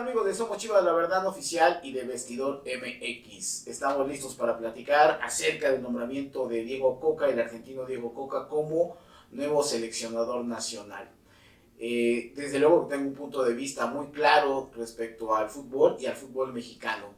amigos de Somos Chivas, la verdad oficial y de Vestidor MX? Estamos listos para platicar acerca del nombramiento de Diego Coca, el argentino Diego Coca, como nuevo seleccionador nacional. Desde luego tengo un punto de vista muy claro respecto al fútbol y al fútbol mexicano.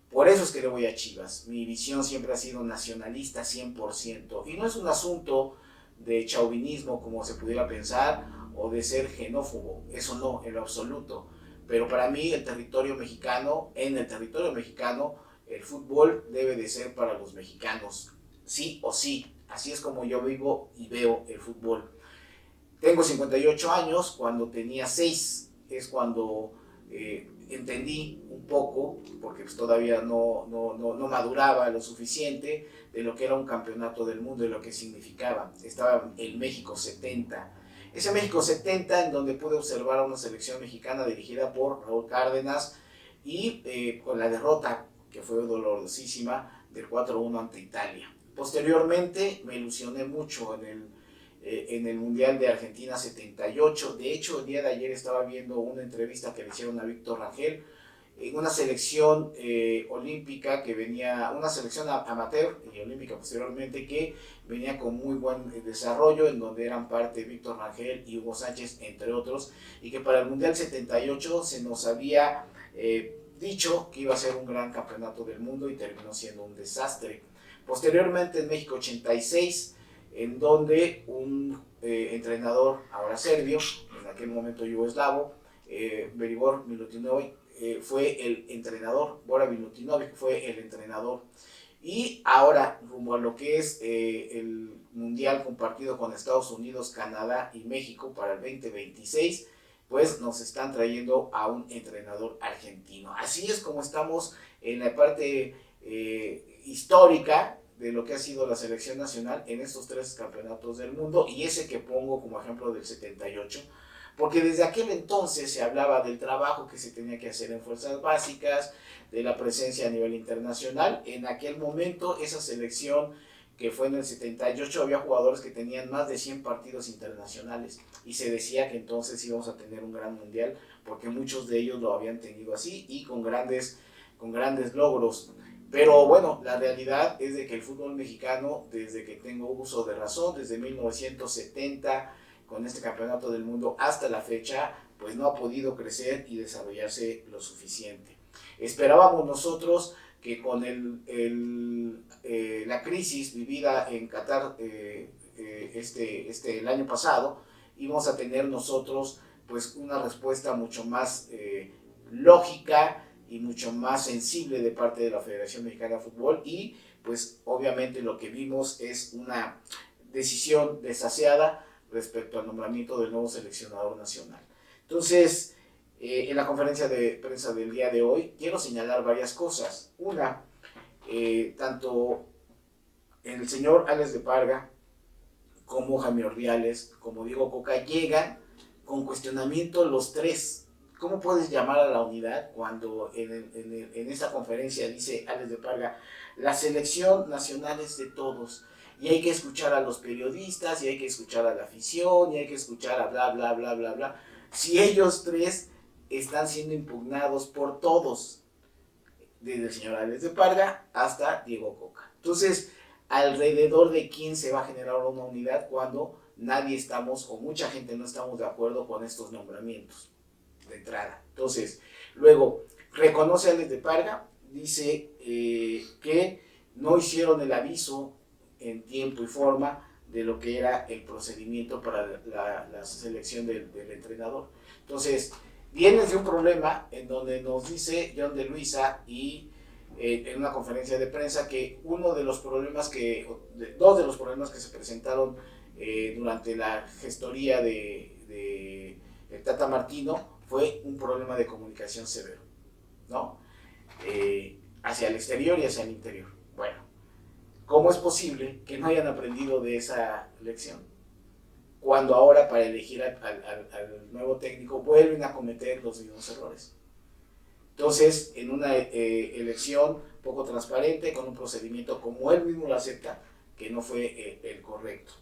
Por eso es que le voy a Chivas. Mi visión siempre ha sido nacionalista 100%. Y no es un asunto de chauvinismo como se pudiera pensar o de ser xenófobo. Eso no, en lo absoluto. Pero para mí el territorio mexicano, en el territorio mexicano, el fútbol debe de ser para los mexicanos. Sí o sí. Así es como yo vivo y veo el fútbol. Tengo 58 años, cuando tenía 6 es cuando entendí un poco, porque pues todavía no maduraba lo suficiente, de lo que era un campeonato del mundo y lo que significaba. Estaba el México 70. Ese México 70 en donde pude observar a una selección mexicana dirigida por Raúl Cárdenas y con la derrota, que fue dolorosísima, del 4-1 ante Italia. Posteriormente me ilusioné mucho en el Mundial de Argentina 78. De hecho, el día de ayer estaba viendo una entrevista que le hicieron a Víctor Rangel, en una selección olímpica que venía, una selección amateur y olímpica posteriormente, que venía con muy buen desarrollo, en donde eran parte Víctor Rangel y Hugo Sánchez, entre otros, y que para el Mundial 78 se nos había dicho que iba a ser un gran campeonato del mundo y terminó siendo un desastre. Posteriormente en México 86, en donde un entrenador, ahora serbio, en aquel momento yugoslavo, Velibor Milutinovic, fue el entrenador. Bora Milutinovic fue el entrenador. Y ahora, rumbo a lo que es el mundial compartido con Estados Unidos, Canadá y México para el 2026, pues nos están trayendo a un entrenador argentino. Así es como estamos en la parte histórica de lo que ha sido la selección nacional en estos 3 campeonatos del mundo, y ese que pongo como ejemplo del 78, porque desde aquel entonces se hablaba del trabajo que se tenía que hacer en fuerzas básicas, de la presencia a nivel internacional. En aquel momento esa selección que fue en el 78 había jugadores que tenían más de 100 partidos internacionales y se decía que entonces íbamos a tener un gran mundial, porque muchos de ellos lo habían tenido así y con grandes logros. Pero bueno, la realidad es de que el fútbol mexicano, desde que tengo uso de razón, desde 1970, con este campeonato del mundo hasta la fecha, pues no ha podido crecer y desarrollarse lo suficiente. Esperábamos nosotros que con la crisis vivida en Qatar el año pasado, íbamos a tener nosotros pues una respuesta mucho más lógica y mucho más sensible de parte de la Federación Mexicana de Fútbol, y pues obviamente lo que vimos es una decisión desaseada respecto al nombramiento del nuevo seleccionador nacional. Entonces, en la conferencia de prensa del día de hoy quiero señalar varias cosas. Una, tanto el señor Alex de Parga como Jaime Ordiales, como Diego Coca, llegan con cuestionamiento los 3. ¿Cómo puedes llamar a la unidad cuando en esta conferencia dice Alex de Parga, la selección nacional es de todos y hay que escuchar a los periodistas y hay que escuchar a la afición y hay que escuchar a bla, bla, bla, bla, bla? Si ellos 3 están siendo impugnados por todos, desde el señor Alex de Parga hasta Diego Coca. Entonces, ¿alrededor de quién se va a generar una unidad cuando nadie estamos, o mucha gente no estamos de acuerdo con estos nombramientos de entrada? Entonces, luego, reconoce a Alex de Parga, dice que no hicieron el aviso en tiempo y forma de lo que era el procedimiento para la selección del entrenador. Entonces, viene de un problema en donde nos dice John de Luisa y en una conferencia de prensa que dos de los problemas que se presentaron durante la gestoría de Tata Martino fue un problema de comunicación severo, ¿no? Hacia el exterior y hacia el interior. Bueno, ¿cómo es posible que no hayan aprendido de esa lección? Cuando ahora para elegir al nuevo técnico vuelven a cometer los mismos errores. Entonces, en una elección poco transparente, con un procedimiento como él mismo lo acepta, que no fue el correcto.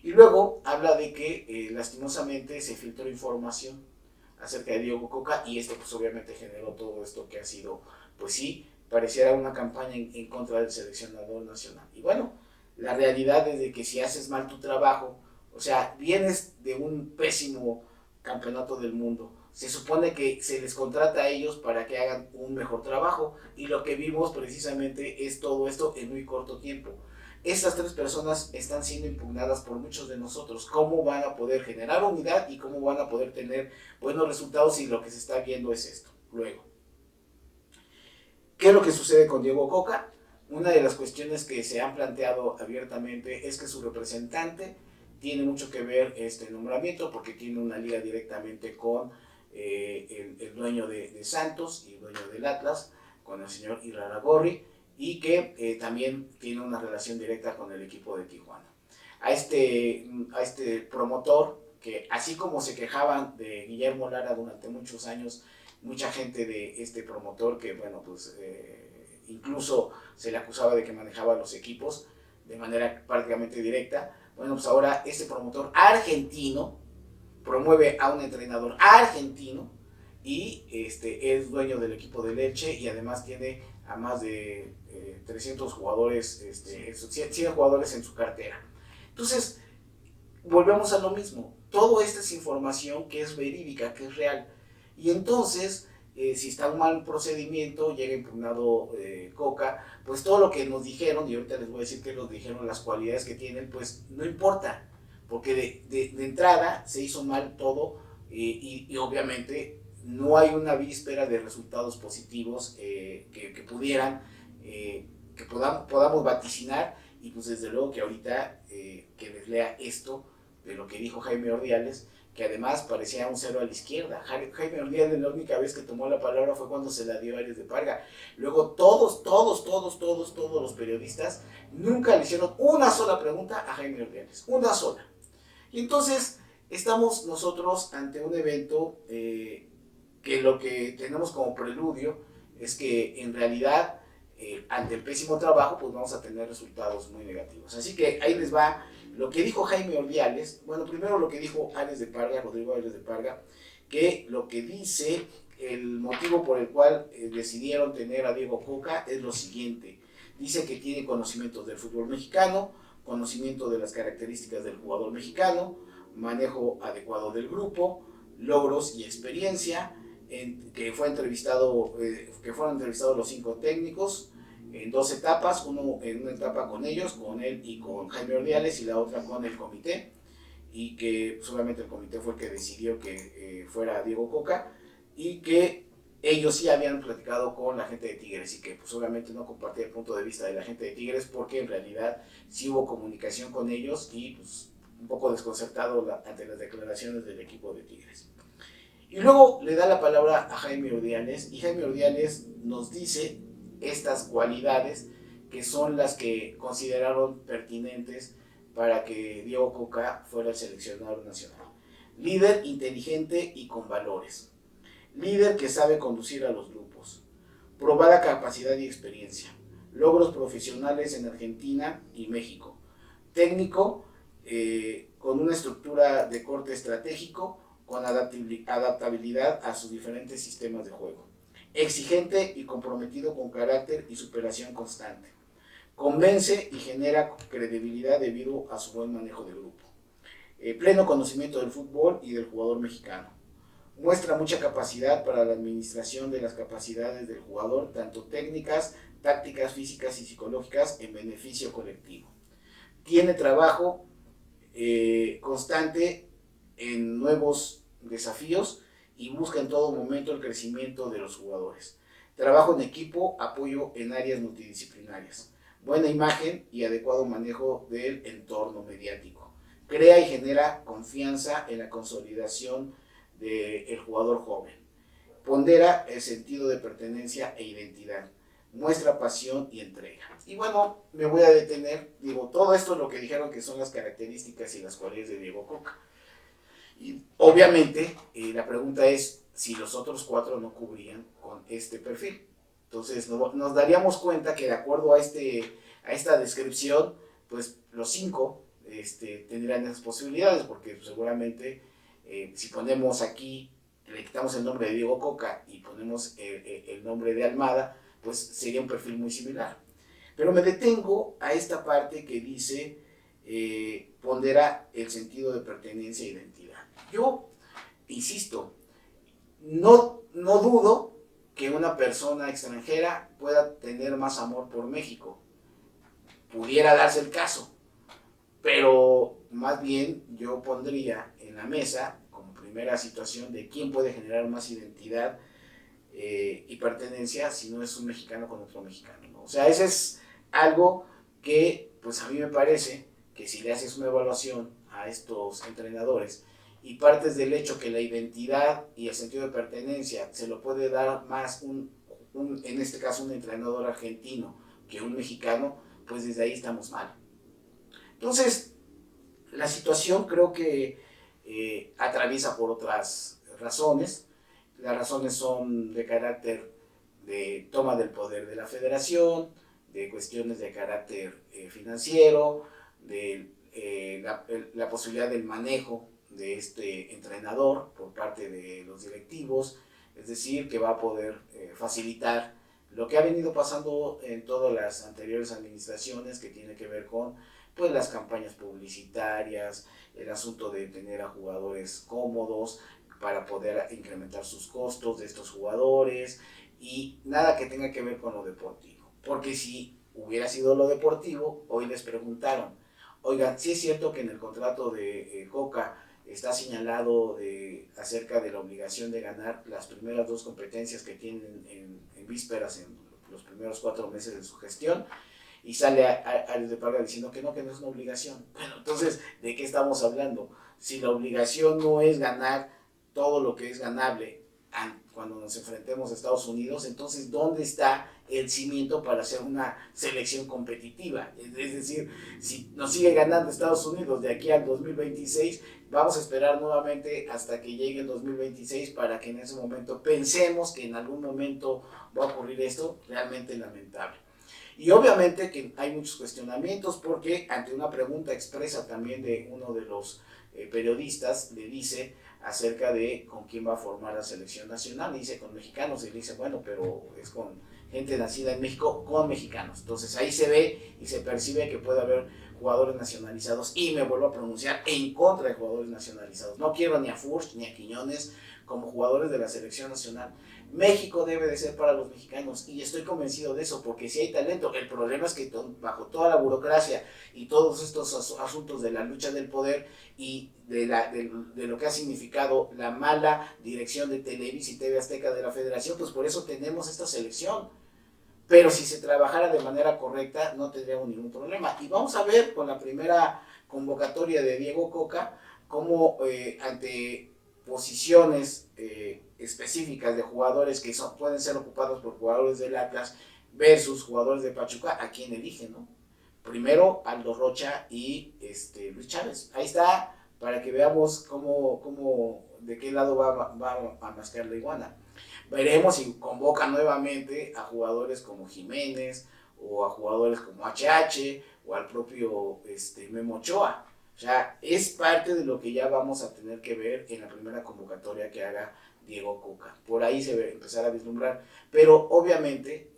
Y luego habla de que lastimosamente se filtró información acerca de Diego Coca, y esto pues obviamente generó todo esto que ha sido, pues sí, pareciera una campaña en contra del seleccionador nacional. Y bueno, la realidad es de que si haces mal tu trabajo, o sea, vienes de un pésimo campeonato del mundo, se supone que se les contrata a ellos para que hagan un mejor trabajo, y lo que vimos precisamente es todo esto en muy corto tiempo. Estas tres personas están siendo impugnadas por muchos de nosotros. ¿Cómo van a poder generar unidad y cómo van a poder tener buenos resultados si lo que se está viendo es esto? Luego, ¿qué es lo que sucede con Diego Coca? Una de las cuestiones que se han planteado abiertamente es que su representante tiene mucho que ver este nombramiento porque tiene una liga directamente con el dueño de Santos y el dueño del Atlas, con el señor Iraragorri, y que también tiene una relación directa con el equipo de Tijuana. A este promotor, que así como se quejaban de Guillermo Lara durante muchos años, mucha gente de este promotor que, bueno, pues incluso se le acusaba de que manejaba los equipos de manera prácticamente directa. Bueno, pues ahora este promotor argentino promueve a un entrenador argentino y es dueño del equipo de Leche y además tiene a más de 300 jugadores, 100 jugadores en su cartera. Entonces, volvemos a lo mismo. Todo esto es información que es verídica, que es real. Y entonces, si está un mal procedimiento, llega impugnado Coca, pues todo lo que nos dijeron, y ahorita les voy a decir que nos dijeron las cualidades que tienen, pues no importa, porque de entrada se hizo mal todo y obviamente no hay una víspera de resultados positivos que pudieran, que podamos vaticinar, y pues desde luego que ahorita que les lea esto de lo que dijo Jaime Ordiales, que además parecía un cero a la izquierda. Jaime Ordiales la única vez que tomó la palabra fue cuando se la dio a Ares de Parga. Luego todos los periodistas nunca le hicieron una sola pregunta a Jaime Ordiales, una sola. Y entonces estamos nosotros ante un evento que lo que tenemos como preludio es que en realidad ante el pésimo trabajo pues vamos a tener resultados muy negativos. Así que ahí les va lo que dijo Jaime Ordiales. Bueno, primero lo que dijo Ares de Parga, Rodrigo Ares de Parga, que lo que dice, el motivo por el cual decidieron tener a Diego Coca es lo siguiente. Dice que tiene conocimientos del fútbol mexicano, conocimiento de las características del jugador mexicano, manejo adecuado del grupo, logros y experiencia, que fueron entrevistados los 5 técnicos en 2 etapas, uno en una etapa con ellos, con él y con Jaime Ordiales, y la otra con el comité, y que solamente el comité fue el que decidió que fuera Diego Coca, y que ellos sí habían platicado con la gente de Tigres y que pues obviamente no compartía el punto de vista de la gente de Tigres porque en realidad sí hubo comunicación con ellos y pues un poco desconcertado ante las declaraciones del equipo de Tigres. Y luego le da la palabra a Jaime Ordiales y Jaime Ordiales nos dice estas cualidades que son las que consideraron pertinentes para que Diego Coca fuera el seleccionador nacional. Líder inteligente y con valores. Líder que sabe conducir a los grupos. Probada capacidad y experiencia. Logros profesionales en Argentina y México. Técnico con una estructura de corte estratégico, con adaptabilidad a sus diferentes sistemas de juego. Exigente y comprometido con carácter y superación constante. Convence y genera credibilidad debido a su buen manejo de grupo. Pleno conocimiento del fútbol y del jugador mexicano. Muestra mucha capacidad para la administración de las capacidades del jugador, tanto técnicas, tácticas, físicas y psicológicas en beneficio colectivo. Tiene trabajo constante en nuevos desafíos y busca en todo momento el crecimiento de los jugadores. Trabajo en equipo, apoyo en áreas multidisciplinarias. Buena imagen y adecuado manejo del entorno mediático. Crea y genera confianza en la consolidación del jugador joven. Pondera el sentido de pertenencia e identidad. Muestra pasión y entrega. Y bueno, me voy a detener, todo esto es lo que dijeron que son las características y las cualidades de Diego Coca. Y obviamente la pregunta es si los otros 4 no cubrían con este perfil. Entonces nos daríamos cuenta que de acuerdo a esta descripción, pues los 5 tendrían esas posibilidades, porque seguramente si ponemos aquí le quitamos el nombre de Diego Coca y ponemos el nombre de Almada, pues sería un perfil muy similar. Pero me detengo a esta parte que dice, pondera el sentido de pertenencia e identidad. Yo, insisto, no dudo que una persona extranjera pueda tener más amor por México. Pudiera darse el caso, pero más bien yo pondría en la mesa como primera situación de quién puede generar más identidad y pertenencia si no es un mexicano con otro mexicano, ¿no? O sea, ese es algo que pues a mí me parece que si le haces una evaluación a estos entrenadores y partes del hecho que la identidad y el sentido de pertenencia se lo puede dar más en este caso un entrenador argentino que un mexicano, pues desde ahí estamos mal. Entonces, la situación creo que atraviesa por otras razones. Las razones son de carácter de toma del poder de la federación, de cuestiones de carácter financiero, de la posibilidad del manejo de este entrenador por parte de los directivos, es decir, que va a poder facilitar lo que ha venido pasando en todas las anteriores administraciones, que tiene que ver con pues las campañas publicitarias, el asunto de tener a jugadores cómodos para poder incrementar sus costos de estos jugadores y nada que tenga que ver con lo deportivo. Porque si hubiera sido lo deportivo, hoy les preguntaron, oigan, ¿sí es cierto que en el contrato de Coca está señalado acerca de la obligación de ganar las primeras 2 competencias que tienen en vísperas en los primeros 4 meses de su gestión? Y sale Ares de Parga diciendo que no es una obligación. Bueno, entonces, ¿de qué estamos hablando? Si la obligación no es ganar todo lo que es ganable cuando nos enfrentemos a Estados Unidos, entonces, ¿dónde está el cimiento para hacer una selección competitiva? Es decir, si nos sigue ganando Estados Unidos de aquí al 2026, vamos a esperar nuevamente hasta que llegue el 2026 para que en ese momento pensemos que en algún momento va a ocurrir esto realmente lamentable. Y obviamente que hay muchos cuestionamientos porque ante una pregunta expresa también de uno de los periodistas, le dice acerca de con quién va a formar la selección nacional, y dice con mexicanos, y le dice, bueno, pero es con gente nacida en México con mexicanos. Entonces ahí se ve y se percibe que puede haber jugadores nacionalizados, y me vuelvo a pronunciar en contra de jugadores nacionalizados. No quiero ni a Furch ni a Quiñones como jugadores de la selección nacional. México debe de ser para los mexicanos y estoy convencido de eso, porque si hay talento, el problema es que bajo toda la burocracia y todos estos asuntos de la lucha del poder y de lo que ha significado la mala dirección de Televisa y TV Azteca de la Federación, pues por eso tenemos esta selección. Pero si se trabajara de manera correcta no tendríamos ningún problema. Y vamos a ver con la primera convocatoria de Diego Coca cómo ante posiciones específicas de jugadores que pueden ser ocupados por jugadores del Atlas versus jugadores de Pachuca, ¿a quién eligen, no? Primero Aldo Rocha y Luis Chávez. Ahí está, para que veamos de qué lado va a mascar la iguana. Veremos si convoca nuevamente a jugadores como Jiménez o a jugadores como HH o al propio Memo Ochoa. O sea, es parte de lo que ya vamos a tener que ver en la primera convocatoria que haga Diego Coca. Por ahí se va a empezar a vislumbrar. Pero obviamente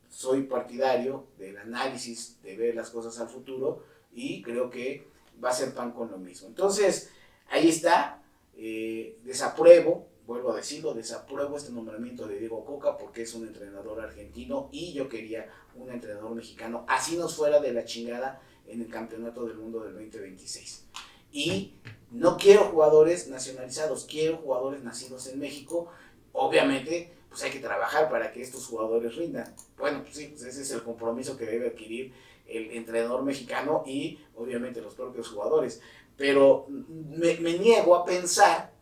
soy partidario del análisis, de ver las cosas al futuro, y creo que va a ser pan con lo mismo. Entonces, ahí está. Desapruebo, vuelvo a decirlo, desapruebo este nombramiento de Diego Coca porque es un entrenador argentino y yo quería un entrenador mexicano, así nos fuera de la chingada en el Campeonato del Mundo del 2026. Y no quiero jugadores nacionalizados, quiero jugadores nacidos en México. Obviamente, pues hay que trabajar para que estos jugadores rindan. Bueno, pues sí, pues ese es el compromiso que debe adquirir el entrenador mexicano y obviamente los propios jugadores. Pero me niego a pensar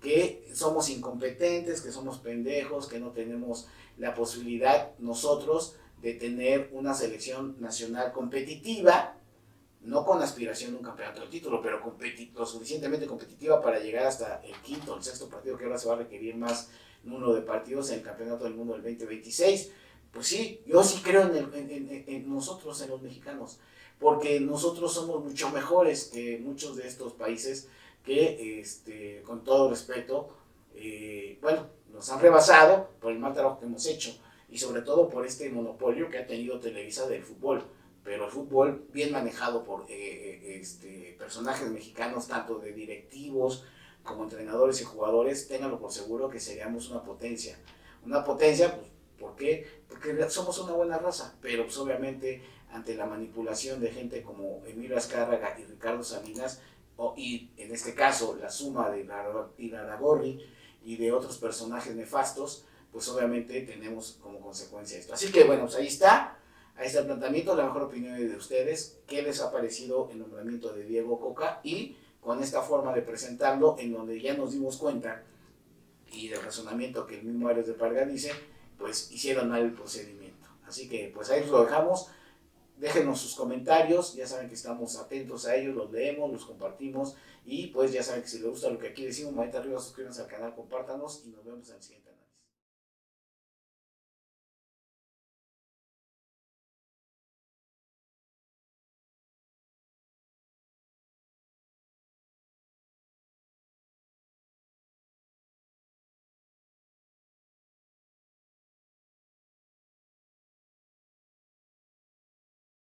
que somos incompetentes, que somos pendejos, que no tenemos la posibilidad nosotros de tener una selección nacional competitiva, no con aspiración de un campeonato de título, pero lo suficientemente competitiva para llegar hasta el quinto o el sexto partido, que ahora se va a requerir más número de partidos en el Campeonato del Mundo del 2026. Pues sí, yo sí creo en nosotros, en los mexicanos, porque nosotros somos mucho mejores que muchos de estos países que, con todo respeto, bueno, nos han rebasado por el mal trabajo que hemos hecho y sobre todo por este monopolio que ha tenido Televisa del fútbol. Pero el fútbol bien manejado por personajes mexicanos, tanto de directivos como entrenadores y jugadores, ténganlo por seguro que seríamos una potencia. Una potencia, pues, ¿por qué? Porque somos una buena raza, pero pues obviamente ante la manipulación de gente como Emilio Azcárraga y Ricardo Salinas, y en este caso la suma de Iraragorri y de otros personajes nefastos, pues obviamente tenemos como consecuencia esto. Así que bueno, pues ahí está el planteamiento, la mejor opinión de ustedes, qué les ha parecido el nombramiento de Diego Coca y con esta forma de presentarlo en donde ya nos dimos cuenta y del razonamiento que el mismo Ares de Parga dice, pues hicieron mal el procedimiento. Así que pues ahí lo dejamos. Déjenos sus comentarios, ya saben que estamos atentos a ellos, los leemos, los compartimos y pues ya saben que si les gusta lo que aquí decimos, manita arriba, suscríbanse al canal, compártanos y nos vemos en el siguiente.